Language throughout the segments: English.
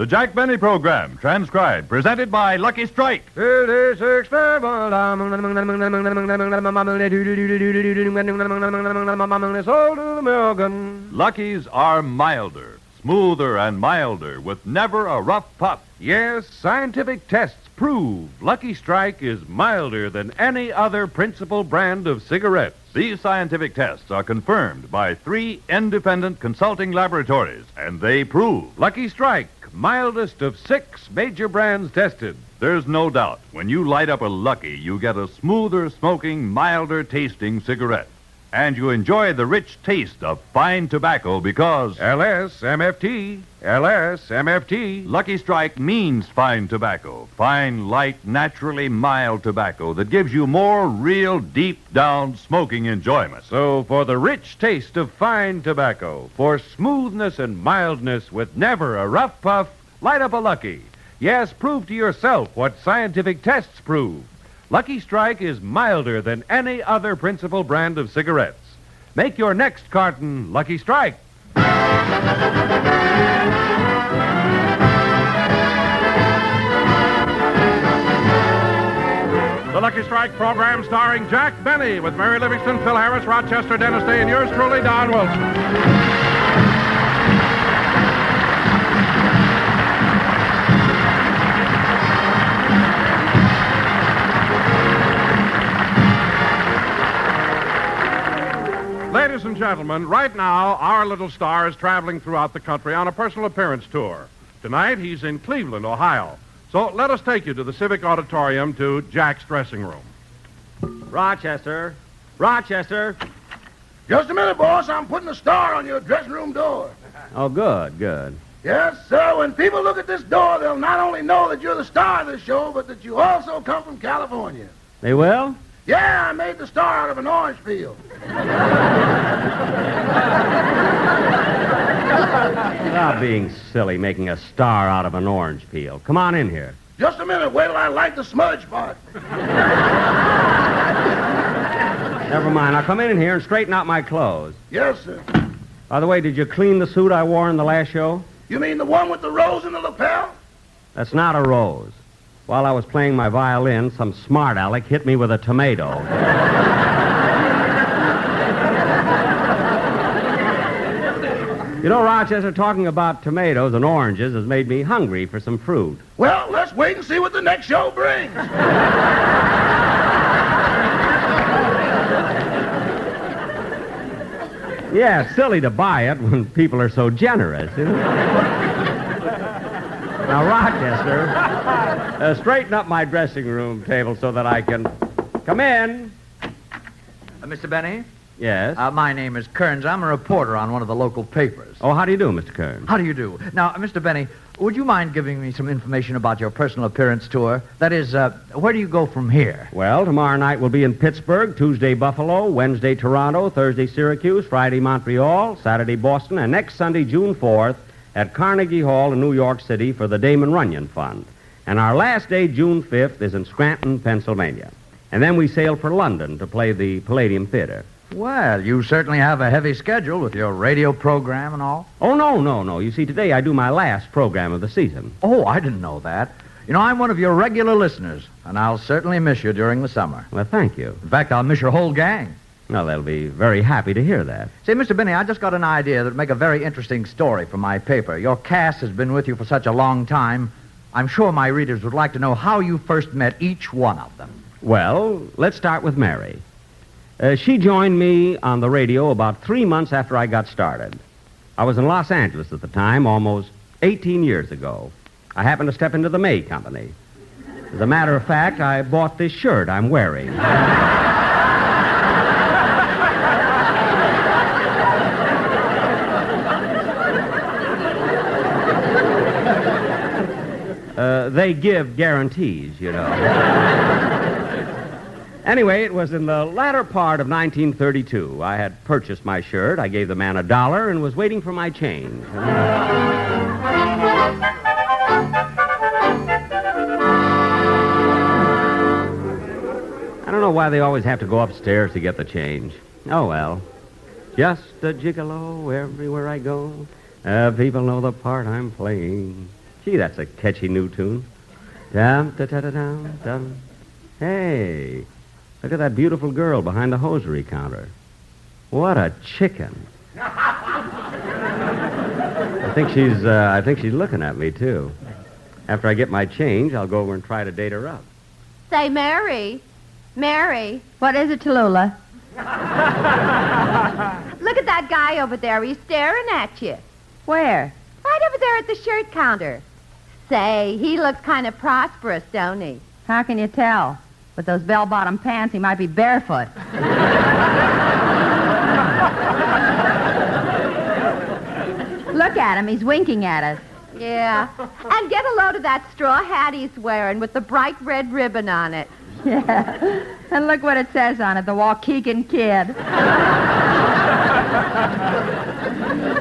The Jack Benny Program, transcribed, presented by Lucky Strike. Lucky's are milder, smoother, and milder, with never a rough puff. Yes, scientific tests prove Lucky Strike is milder than any other principal brand of cigarettes. These scientific tests are confirmed by 3 independent consulting laboratories, and they prove Lucky Strike, mildest of 6 major brands tested. There's no doubt when you light up a Lucky, you get a smoother smoking, milder tasting cigarette. And you enjoy the rich taste of fine tobacco because LSMFT. Lucky Strike means fine tobacco. Fine, light, naturally mild tobacco that gives you more real, deep-down smoking enjoyment. So for the rich taste of fine tobacco, for smoothness and mildness with never a rough puff, light up a Lucky. Yes, prove to yourself what scientific tests prove. Lucky Strike is milder than any other principal brand of cigarettes. Make your next carton Lucky Strike. The Lucky Strike program starring Jack Benny with Mary Livingston, Phil Harris, Rochester, Dennis Day, and yours truly, Don Wilson. Ladies and gentlemen, right now, our little star is traveling throughout the country on a personal appearance tour. Tonight, he's in Cleveland, Ohio. So let us take you to the Civic Auditorium to Jack's dressing room. Rochester. Just a minute, boss. I'm putting a star on your dressing room door. Oh, good. Yes, sir. When people look at this door, they'll not only know that you're the star of this show, but that you also come from California. They will? Yeah, I made the star out of an orange peel. Stop being silly, making a star out of an orange peel. Come on in here. Just a minute. Wait till I light the smudge part. Never mind. I'll come in here and straighten out my clothes. Yes, sir. By the way, did you clean the suit I wore in the last show? You mean the one with the rose in the lapel? That's not a rose. While I was playing my violin, some smart aleck hit me with a tomato. You know, Rochester, talking about tomatoes and oranges has made me hungry for some fruit. Well, let's wait and see what the next show brings. Yeah, silly to buy it when people are so generous, you know? Now, Rochester, straighten up my dressing room table so that I can... Come in. Mr. Benny? Yes? My name is Kearns. I'm a reporter on one of the local papers. Oh, how do you do, Mr. Kearns? How do you do? Now, Mr. Benny, would you mind giving me some information about your personal appearance tour? That is, where do you go from here? Well, tomorrow night we'll be in Pittsburgh, Tuesday Buffalo, Wednesday Toronto, Thursday Syracuse, Friday Montreal, Saturday Boston, and next Sunday, June 4th, at Carnegie Hall in New York City for the Damon Runyon Fund. And our last day, June 5th, is in Scranton, Pennsylvania. And then we sail for London to play the Palladium Theater. Well, you certainly have a heavy schedule with your radio program and all. Oh, no. You see, today I do my last program of the season. Oh, I didn't know that. You know, I'm one of your regular listeners, and I'll certainly miss you during the summer. Well, thank you. In fact, I'll miss your whole gang. Well, they'll be very happy to hear that. Say, Mr. Benny, I just got an idea that would make a very interesting story for my paper. Your cast has been with you for such a long time. I'm sure my readers would like to know how you first met each one of them. Well, let's start with Mary. She joined me on the radio about 3 months after I got started. I was in Los Angeles at the time, almost 18 years ago. I happened to step into the May Company. As a matter of fact, I bought this shirt I'm wearing. They give guarantees, you know. Anyway, it was in the latter part of 1932. I had purchased my shirt. I gave the man $1 and was waiting for my change. I don't know why they always have to go upstairs to get the change. Oh, well. Just a gigolo everywhere I go. People know the part I'm playing. Gee, that's a catchy new tune. Dum, da, da, da, dum, dum. Hey, look at that beautiful girl behind the hosiery counter. What a chicken. I think she's looking at me, too. After I get my change, I'll go over and try to date her up. Say, Mary. Mary. What is it, Tallulah? Look at that guy over there. He's staring at you. Where? Right over there at the shirt counter. Say, he looks kind of prosperous, don't he? How can you tell? With those bell-bottom pants, he might be barefoot. Look at him. He's winking at us. Yeah. And get a load of that straw hat he's wearing with the bright red ribbon on it. Yeah. And look what it says on it, the Waukegan Kid.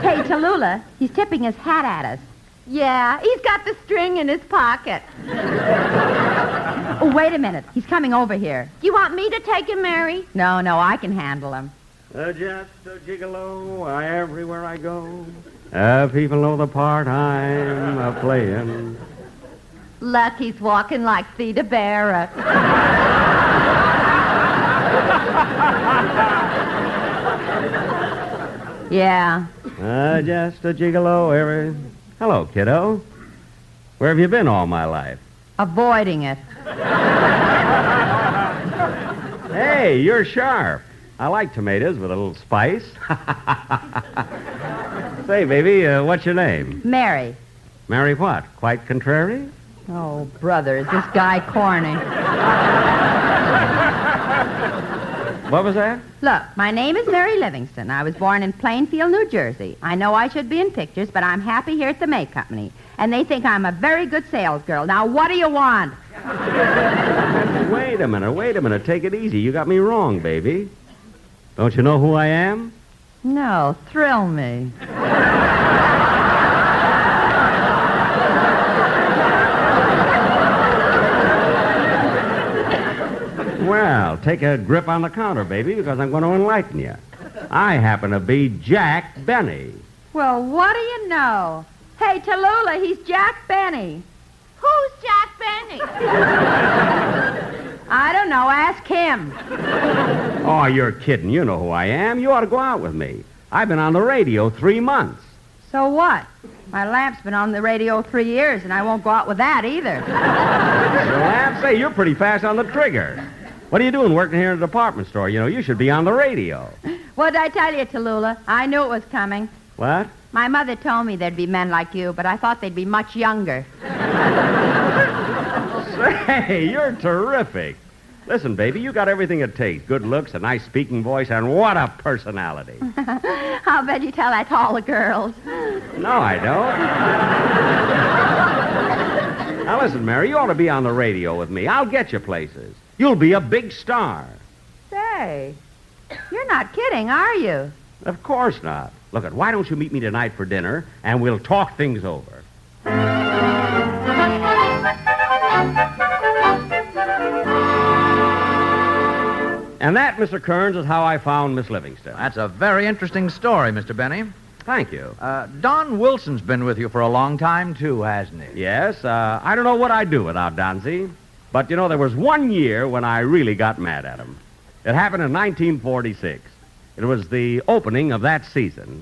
Hey, Tallulah, he's tipping his hat at us. Yeah, he's got the string in his pocket. Oh, wait a minute. He's coming over here. Do you want me to take him, Mary? No, I can handle him. Just a gigolo everywhere I go. People know the part I'm playing. Look, he's walking like Theda Barrett. Yeah. Just a gigolo every... Hello, kiddo. Where have you been all my life? Avoiding it. Hey, you're sharp. I like tomatoes with a little spice. Say, baby, what's your name? Mary. Mary what? Quite contrary? Oh, brother, is this guy corny? What was that? Look, my name is Mary Livingston. I was born in Plainfield, New Jersey. I know I should be in pictures, but I'm happy here at the May Company. And they think I'm a very good sales girl. Now, what do you want? Wait a minute. Take it easy. You got me wrong, baby. Don't you know who I am? No, thrill me. Well, take a grip on the counter, baby, because I'm going to enlighten you. I happen to be Jack Benny. Well, what do you know? Hey, Tallulah, he's Jack Benny. Who's Jack Benny? I don't know. Ask him. Oh, you're kidding. You know who I am. You ought to go out with me. I've been on the radio 3 months. So what? My lamp's been on the radio 3 years, and I won't go out with that either. Your lamp? Say, you're pretty fast on the trigger. What are you doing working here in a department store? You know, you should be on the radio. What did I tell you, Tallulah? I knew it was coming. What? My mother told me there'd be men like you, but I thought they'd be much younger. Say, you're terrific. Listen, baby, you got everything it takes. Good looks, a nice speaking voice, and what a personality. I'll bet you tell that to all the girls. No, I don't. Now, listen, Mary, you ought to be on the radio with me. I'll get you places. You'll be a big star. Say, you're not kidding, are you? Of course not. Look, why don't you meet me tonight for dinner, and we'll talk things over. And that, Mr. Kearns, is how I found Miss Livingston. That's a very interesting story, Mr. Benny. Thank you. Don Wilson's been with you for a long time, too, hasn't he? Yes, I don't know what I'd do without Donzie. But, you know, there was 1 year when I really got mad at him. It happened in 1946. It was the opening of that season.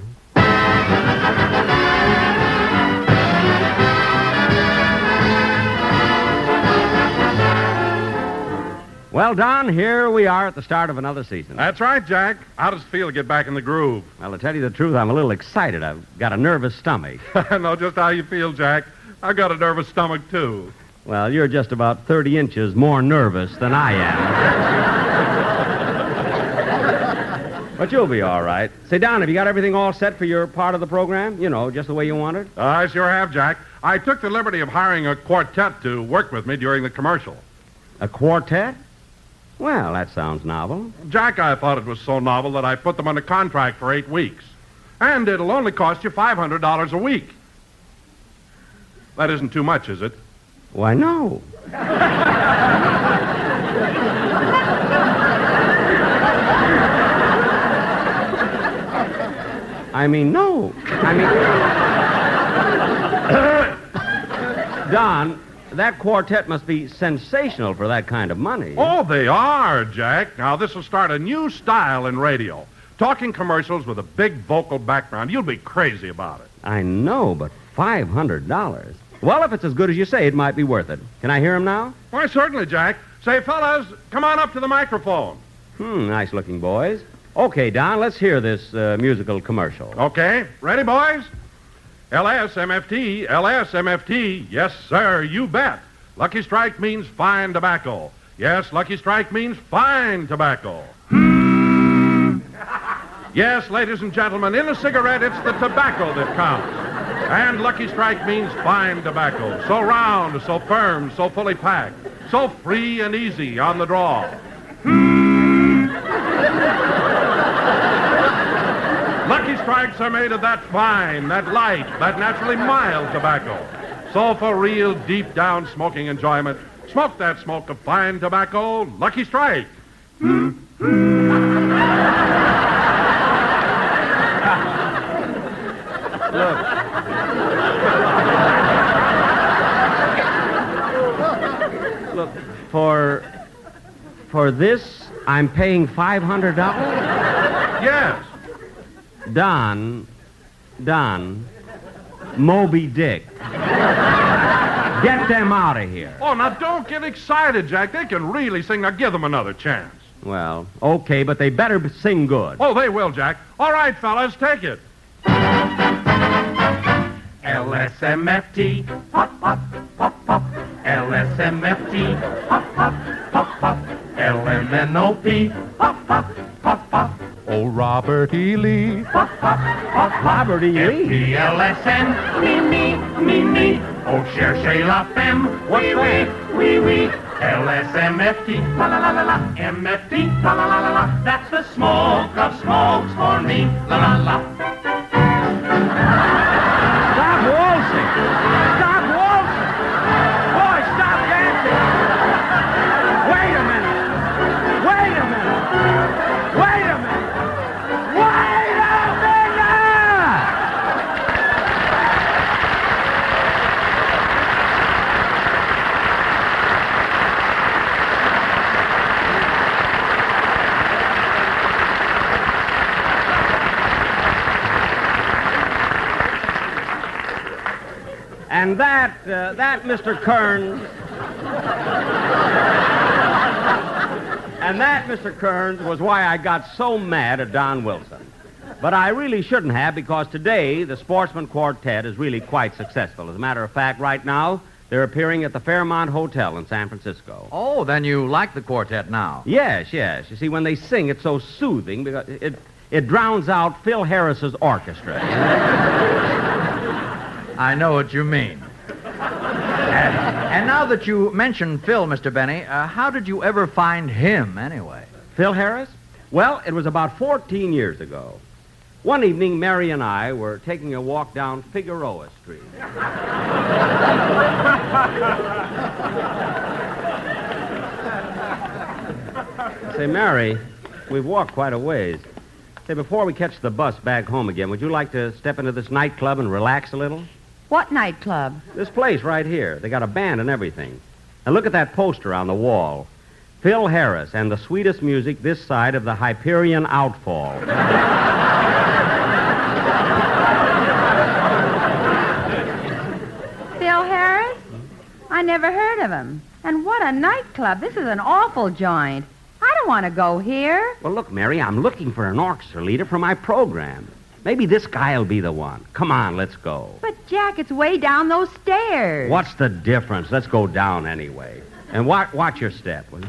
Well, Don, here we are at the start of another season. That's right, Jack. How does it feel to get back in the groove? Well, to tell you the truth, I'm a little excited. I've got a nervous stomach. I know just how you feel, Jack. I've got a nervous stomach, too. Well, you're just about 30 inches more nervous than I am. But you'll be all right. Say, Don, have you got everything all set for your part of the program? You know, just the way you want it? I sure have, Jack. I took the liberty of hiring a quartet to work with me during the commercial. A quartet? Well, that sounds novel. Jack, I thought it was so novel that I put them on a contract for 8 weeks. And it'll only cost you $500 a week. That isn't too much, is it? Why, no. I mean, no. I mean... Don, that quartet must be sensational for that kind of money. Oh, they are, Jack. Now, this will start a new style in radio. Talking commercials with a big vocal background. You'll be crazy about it. I know, but $500. Well, if it's as good as you say, it might be worth it. Can I hear him now? Why, certainly, Jack. Say, fellas, come on up to the microphone. Nice-looking boys. Okay, Don, let's hear this musical commercial. Okay. Ready, boys? LSMFT, LSMFT. Yes, sir, you bet. Lucky Strike means fine tobacco. Yes, Lucky Strike means fine tobacco. Yes, ladies and gentlemen, in a cigarette, it's the tobacco that counts. And Lucky Strike means fine tobacco. So round, so firm, so fully packed, so free and easy on the draw. Lucky Strikes are made of that fine, that light, that naturally mild tobacco. So for real deep down smoking enjoyment, smoke that smoke of fine tobacco, Lucky Strike. Look, for this, I'm paying $500? Yes. Don, Moby Dick. Get them out of here. Oh, now don't get excited, Jack. They can really sing. Now give them another chance. Well, okay, but they better sing good. Oh, they will, Jack. All right, fellas, take it. LSMFT, pop, pop, pop, pop. LSMFT, pop, pop, pop, pop. LMNOP, pop, pop, pop, pop. Oh, Robert E. Lee. Pop, pop, pop, pop. Robert E. Lee. FPLSN, me. Oh, cherchez la femme, What's that? oui. LSMFT, la la la la la. MFT, la la la la la. That's the smoke of smokes for me, la la la. Stop waltzing! Stop waltzing! Boy, stop dancing! Wait a minute! Wait a minute! Wait a minute! Wait a minute! And that, Mr. Kearns... And that, Mr. Kearns, was why I got so mad at Don Wilson. But I really shouldn't have, because today the Sportsman Quartet is really quite successful. As a matter of fact, right now, they're appearing at the Fairmont Hotel in San Francisco. Oh, then you like the quartet now. Yes. You see, when they sing, it's so soothing because it drowns out Phil Harris's orchestra. I know what you mean. And now that you mention Phil, Mr. Benny, how did you ever find him, anyway? Phil Harris? Well, it was about 14 years ago. One evening, Mary and I were taking a walk down Figueroa Street. Say, Mary, we've walked quite a ways. Say, before we catch the bus back home again, would you like to step into this nightclub and relax a little? What nightclub? This place right here. They got a band and everything. And look at that poster on the wall. Phil Harris and the sweetest music this side of the Hyperion outfall. Phil Harris? I never heard of him. And what a nightclub. This is an awful joint. I don't want to go here. Well, look, Mary, I'm looking for an orchestra leader for my program. Maybe this guy'll be the one. Come on, let's go. But, Jack, it's way down those stairs. What's the difference? Let's go down anyway. And watch your step, will you?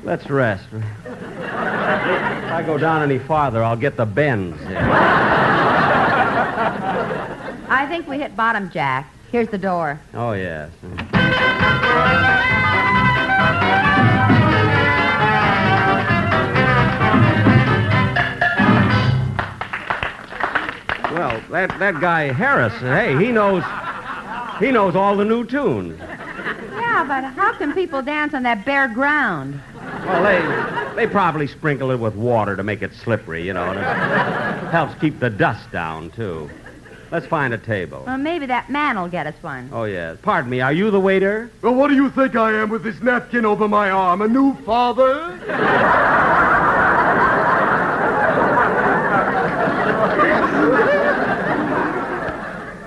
Let's rest. If I go down any farther, I'll get the bends. I think we hit bottom, Jack. Here's the door. Oh, yes. That guy Harris, hey, he knows all the new tunes. Yeah, but how can people dance on that bare ground? Well, they probably sprinkle it with water to make it slippery, you know. And it helps keep the dust down, too. Let's find a table. Well, maybe that man will get us one. Oh, yes. Pardon me, are you the waiter? Well, what do you think I am with this napkin over my arm? A new father?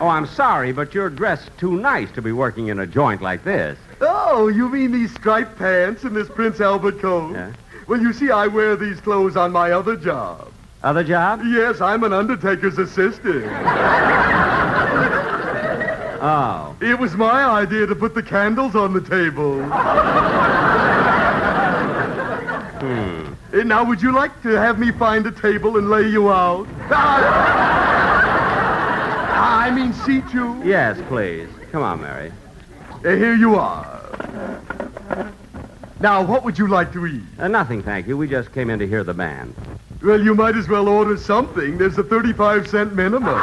Oh, I'm sorry, but you're dressed too nice to be working in a joint like this. Oh, you mean these striped pants and this Prince Albert coat? Yeah. Well, you see, I wear these clothes on my other job. Other job? Yes, I'm an undertaker's assistant. Oh. It was my idea to put the candles on the table. Now, would you like to have me find a table and lay you out? I mean, seat you. Yes, please. Come on, Mary. Here you are. Now, what would you like to eat? Nothing, thank you. We just came in to hear the band. Well, you might as well order something. There's a 35-cent minimum.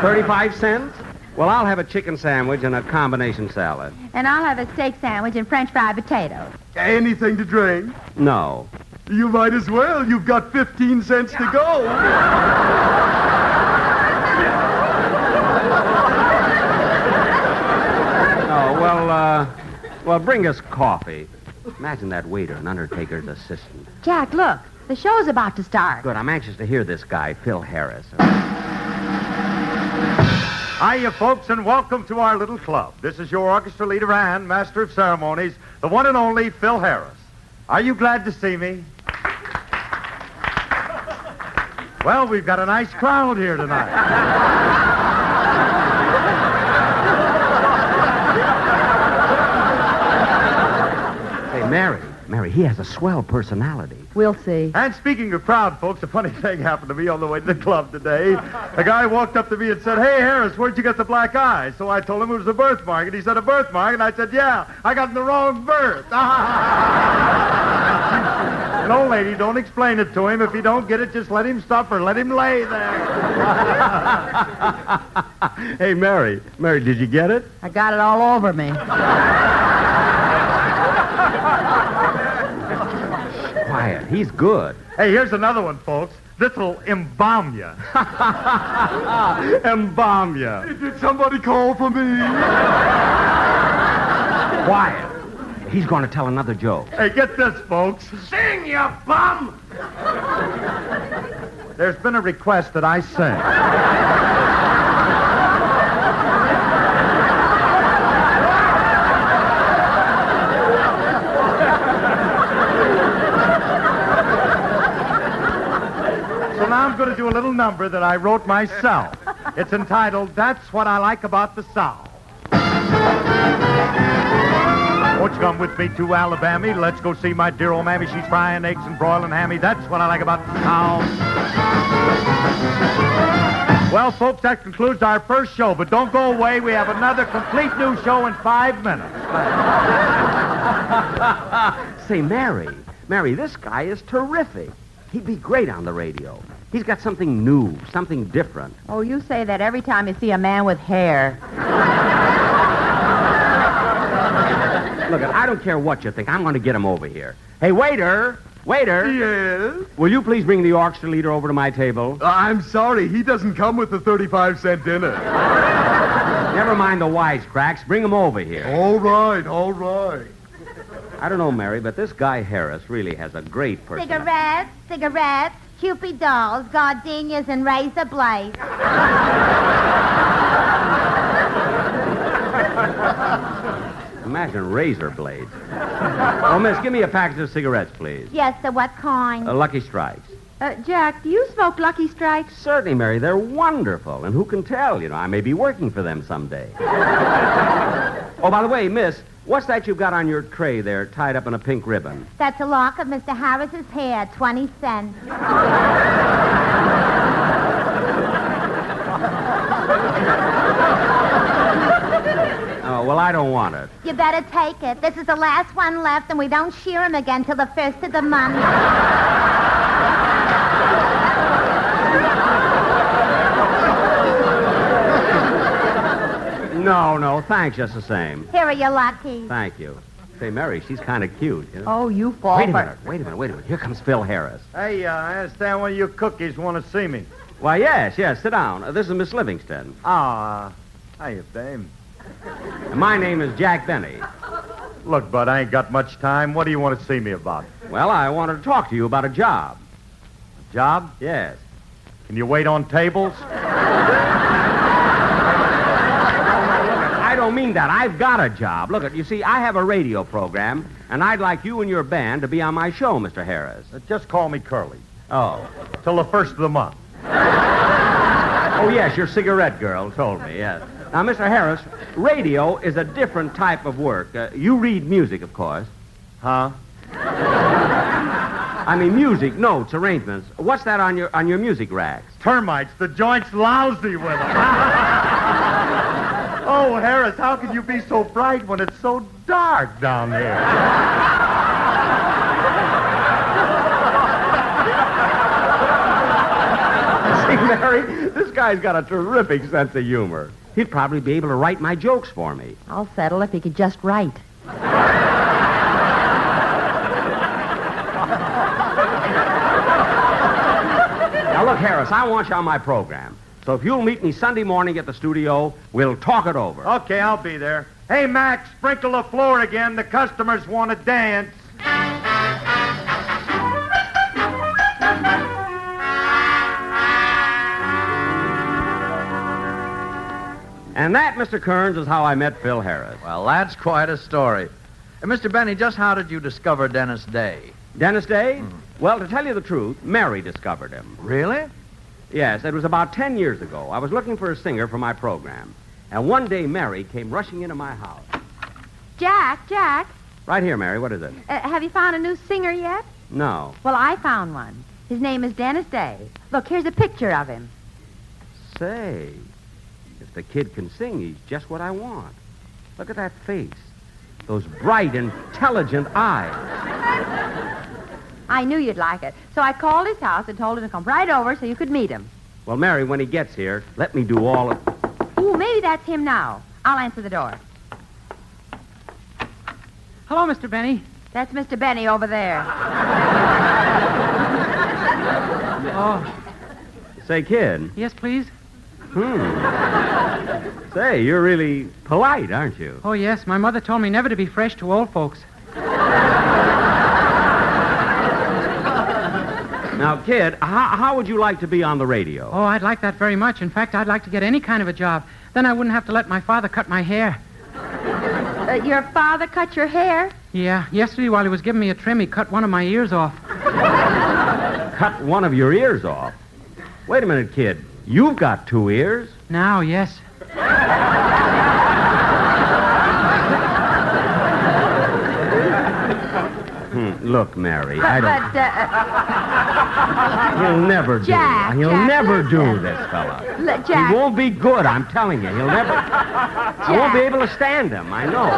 35 cents? Well, I'll have a chicken sandwich and a combination salad. And I'll have a steak sandwich and French fried potatoes. Anything to drink? No. You might as well. You've got 15 cents to go. Oh, well, bring us coffee. Imagine that waiter, an undertaker's assistant. Jack, look. The show's about to start. Good, I'm anxious to hear this guy, Phil Harris. Hiya, folks, and welcome to our little club. This is your orchestra leader and master of ceremonies, the one and only Phil Harris. Are you glad to see me? Well, we've got a nice crowd here tonight. Hey, Mary, he has a swell personality. We'll see. And speaking of crowd, folks, a funny thing happened to me on the way to the club today. A guy walked up to me and said, "Hey, Harris, where'd you get the black eye?" So I told him it was a birthmark, and he said, "A birthmark?" And I said, "Yeah, I got in the wrong birth." No, lady, don't explain it to him. If you don't get it, just let him suffer. Let him lay there. Hey, Mary, did you get it? I got it all over me. Quiet, he's good. Hey, here's another one, folks. This'll embalm you. Embalm you. Did somebody call for me? Quiet. He's going to tell another joke. Hey, get this, folks. Sing, you bum! There's been a request that I sing. So now I'm going to do a little number that I wrote myself. It's entitled, "That's What I Like About the South." Won't you come with me to Alabama? Let's go see my dear old mammy. She's frying eggs and broiling hammy. That's what I like about the South. Well, folks, that concludes our first show. But don't go away. We have another complete new show in 5 minutes. Say, Mary, this guy is terrific. He'd be great on the radio. He's got something new, something different. Oh, you say that every time you see a man with hair. Look, I don't care what you think. I'm going to get him over here. Hey, waiter! Yes? Will you please bring the orchestra leader over to my table? I'm sorry. He doesn't come with the 35-cent dinner. Never mind the wisecracks. Bring him over here. All right. I don't know, Mary, but this guy Harris really has a great personality. Cigarettes, Cupid dolls, gardenias, and razor blades. Imagine razor blades. Oh, miss, give me a package of cigarettes, please. Yes, sir, what kind? Lucky Strikes. Jack, do you smoke Lucky Strikes? Certainly, Mary. They're wonderful. And who can tell? I may be working for them someday. Oh, by the way, miss, what's that you've got on your tray there tied up in a pink ribbon? That's a lock of Mr. Harris's hair, 20 cents. Oh, well, I don't want it. You better take it. This is the last one left, and we don't shear him again till the 1st of the month. No, thanks just the same. Here are your lucky. Thank you. Say, Mary, she's kind of cute. You know? Oh, you fall Wait a for... minute. Here comes Phil Harris. Hey, I understand one of your cookies want to see me. Why, yes, sit down. This is Miss Livingston. Hiya, dame. And my name is Jack Benny. Look, bud, I ain't got much time. What do you want to see me about? Well, I wanted to talk to you about a job. Job? Yes. Can you wait on tables? I don't mean that. I've got a job. Look, you see, I have a radio program, and I'd like you and your band to be on my show, Mr. Harris. Just call me Curly. Oh. Till the first of the month. Oh, yes, your cigarette girl told me, yes. Now, Mr. Harris, radio is a different type of work. You read music, of course. Huh? I mean, music, notes, arrangements. What's that on your music racks? Termites. The joint's lousy with them. Oh, Harris, how can you be so bright when it's so dark down here? See, Mary, this guy's got a terrific sense of humor. He'd probably be able to write my jokes for me. I'll settle if he could just write. Now, look, Harris, I want you on my program. So if you'll meet me Sunday morning at the studio, we'll talk it over. Okay, I'll be there. Hey, Max, sprinkle the floor again. The customers want to dance. And that, Mr. Kearns, is how I met Phil Harris. Well, that's quite a story. Mr. Benny, just how did you discover Dennis Day? Dennis Day? Well, to tell you the truth, Mary discovered him. Really? Yes, it was about 10 years ago. I was looking for a singer for my program. And one day, Mary came rushing into my house. Jack. Right here, Mary. What is it? Have you found a new singer yet? No. Well, I found one. His name is Dennis Day. Look, here's a picture of him. Say, if the kid can sing, he's just what I want. Look at that face. Those bright, intelligent eyes. I knew you'd like it. So I called his house and told him to come right over so you could meet him. Well, Mary, when he gets here, let me do all of... Ooh, maybe that's him now. I'll answer the door. Hello, Mr. Benny. That's Mr. Benny over there. Oh, Say, kid. yes, please. Say, you're really polite, aren't you? Oh, yes. My mother told me never to be fresh to old folks. Now, kid, how would you like to be on the radio? Oh, I'd like that very much. In fact, I'd like to get any kind of a job. Then I wouldn't have to let my father cut my hair. Your father cut your hair? Yeah. Yesterday, while he was giving me a trim, he cut one of my ears off. Cut one of your ears off? Wait a minute, kid. You've got 2 ears. Now, yes. Look, Mary, I don't... But, He'll never do Jack, it. He'll Jack, never do listen. this, fella. Jack. He won't be good, I'm telling you. He'll never... I won't be able to stand him, I know.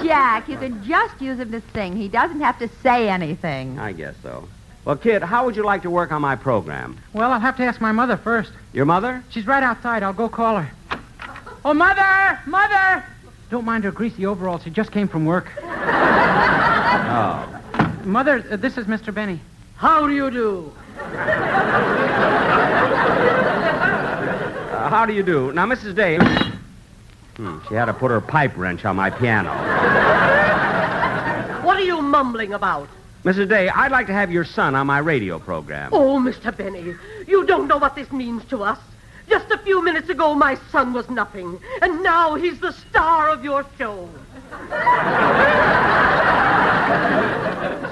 Jack, you can just use him to sing. He doesn't have to say anything. I guess so. Well, kid, how would you like to work on my program? Well, I'll have to ask my mother first. Your mother? She's right outside. I'll go call her. Oh, Mother! Mother! Don't mind her greasy overalls. She just came from work. Oh. Mother, this is Mr. Benny. How do you do? How do you do? Now, Mrs. Day... she had to put her pipe wrench on my piano. What are you mumbling about? Mrs. Day, I'd like to have your son on my radio program. Oh, Mr. Benny, you don't know what this means to us. Just a few minutes ago, my son was nothing, and now he's the star of your show.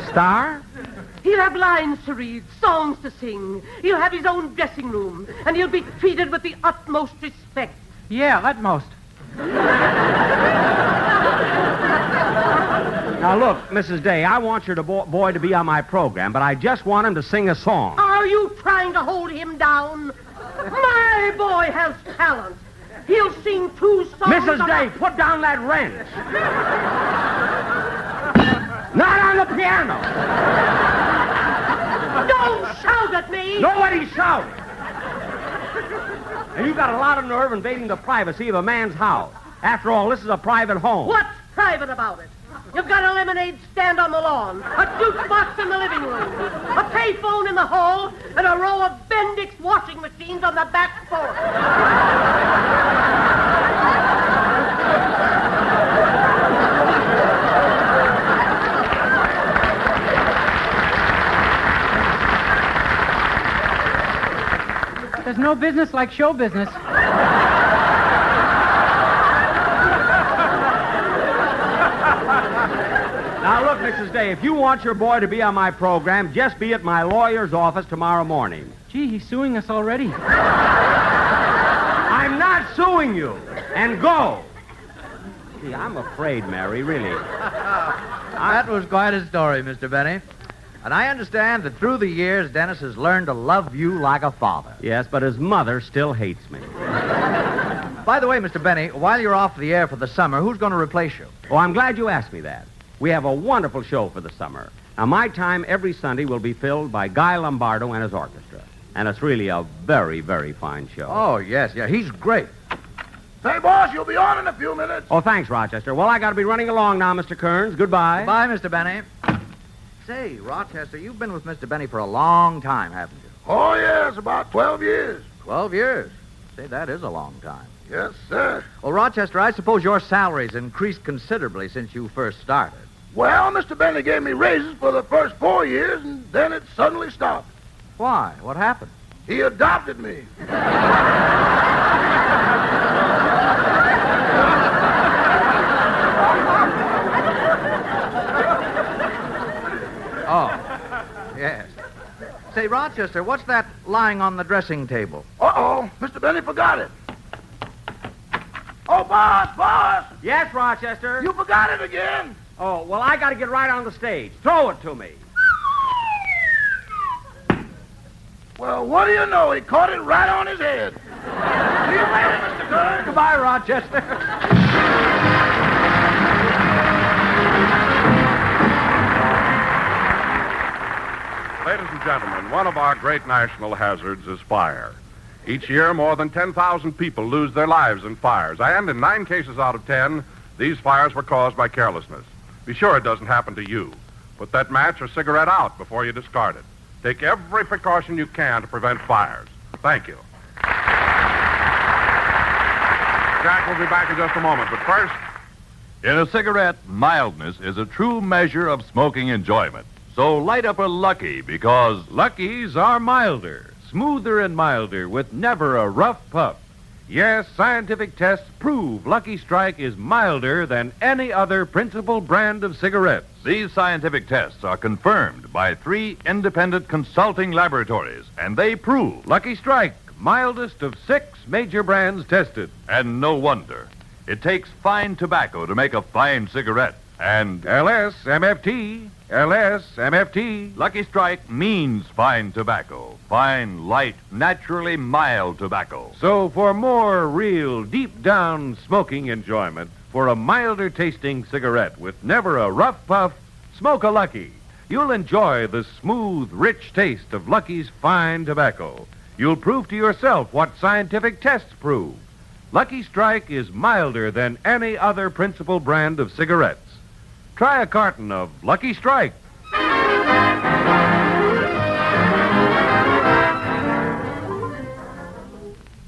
Star? He'll have lines to read, songs to sing. He'll have his own dressing room, and he'll be treated with the utmost respect. Yeah, utmost. Now, look, Mrs. Day, I want your boy to be on my program, but I just want him to sing a song. Are you trying to hold him down? My boy has talent. He'll sing 2 songs. Mrs. Day, put down that wrench. Not on the piano. Don't shout at me. Nobody shout. And you've got a lot of nerve invading the privacy of a man's house. After all, this is a private home. What's private about it? You've got a lemonade stand on the lawn, a jukebox in the living room, a payphone in the hall, and a row of Bendix washing machines on the back porch. There's no business like show business. Now, look, Mrs. Day, if you want your boy to be on my program, just be at my lawyer's office tomorrow morning. Gee, he's suing us already. I'm not suing you. And go. Gee, I'm afraid, Mary, really. That was quite a story, Mr. Benny. And I understand that through the years, Dennis has learned to love you like a father. Yes, but his mother still hates me. By the way, Mr. Benny, while you're off the air for the summer, who's going to replace you? Oh, I'm glad you asked me that. We have a wonderful show for the summer. Now, my time every Sunday will be filled by Guy Lombardo and his orchestra. And it's really a very, very fine show. Oh, yes, yeah, he's great. Say, boss, you'll be on in a few minutes. Oh, thanks, Rochester. Well, I got to be running along now, Mr. Kearns. Goodbye. Bye, Mr. Benny. Say, Rochester, you've been with Mr. Benny for a long time, haven't you? Oh, yes, about 12 years. 12 years? Say, that is a long time. Yes, sir. Well, Rochester, I suppose your salary's increased considerably since you first started. Well, Mr. Benny gave me raises for the first 4 years, and then it suddenly stopped. Why? What happened? He adopted me. Oh, yes. Say, Rochester, what's that lying on the dressing table? Uh-oh, Mr. Benny forgot it. Oh, boss! Yes, Rochester? You forgot it again. Oh, well, I got to get right on the stage. Throw it to me. Well, what do you know? He caught it right on his head. See you later, Mr. Kearns. Goodbye, Rochester. Ladies and gentlemen, one of our great national hazards is fire. Each year, more than 10,000 people lose their lives in fires, and in 9 cases out of 10, these fires were caused by carelessness. Be sure it doesn't happen to you. Put that match or cigarette out before you discard it. Take every precaution you can to prevent fires. Thank you. Jack will be back in just a moment, but first... In a cigarette, mildness is a true measure of smoking enjoyment. So light up a Lucky, because Luckies are milder, smoother and milder, with never a rough puff. Yes, scientific tests prove Lucky Strike is milder than any other principal brand of cigarettes. these scientific tests are confirmed by 3 independent consulting laboratories, and they prove... Lucky Strike, mildest of 6 major brands tested. And no wonder. It takes fine tobacco to make a fine cigarette. And LS-MFT, LS-MFT. Lucky Strike means fine tobacco. Fine, light, naturally mild tobacco. So for more real, deep-down smoking enjoyment, for a milder tasting cigarette with never a rough puff, smoke a Lucky. You'll enjoy the smooth, rich taste of Lucky's fine tobacco. You'll prove to yourself what scientific tests prove. Lucky Strike is milder than any other principal brand of cigarettes. Try a carton of Lucky Strike.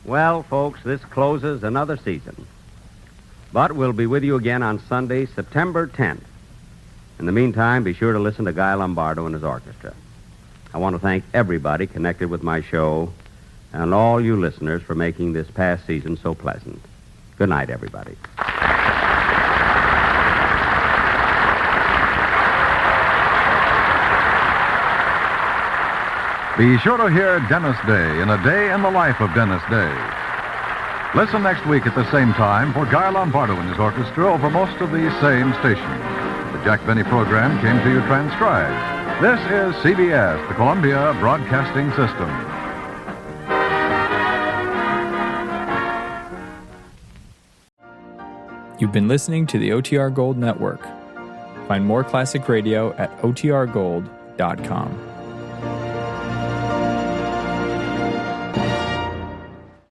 Well, folks, this closes another season. But we'll be with you again on Sunday, September 10th. In the meantime, be sure to listen to Guy Lombardo and his orchestra. I want to thank everybody connected with my show and all you listeners for making this past season so pleasant. Good night, everybody. Be sure to hear Dennis Day in A Day in the Life of Dennis Day. Listen next week at the same time for Guy Lombardo and his orchestra over most of these same stations. The Jack Benny program came to you transcribed. This is CBS, the Columbia Broadcasting System. You've been listening to the OTR Gold Network. Find more classic radio at otrgold.com.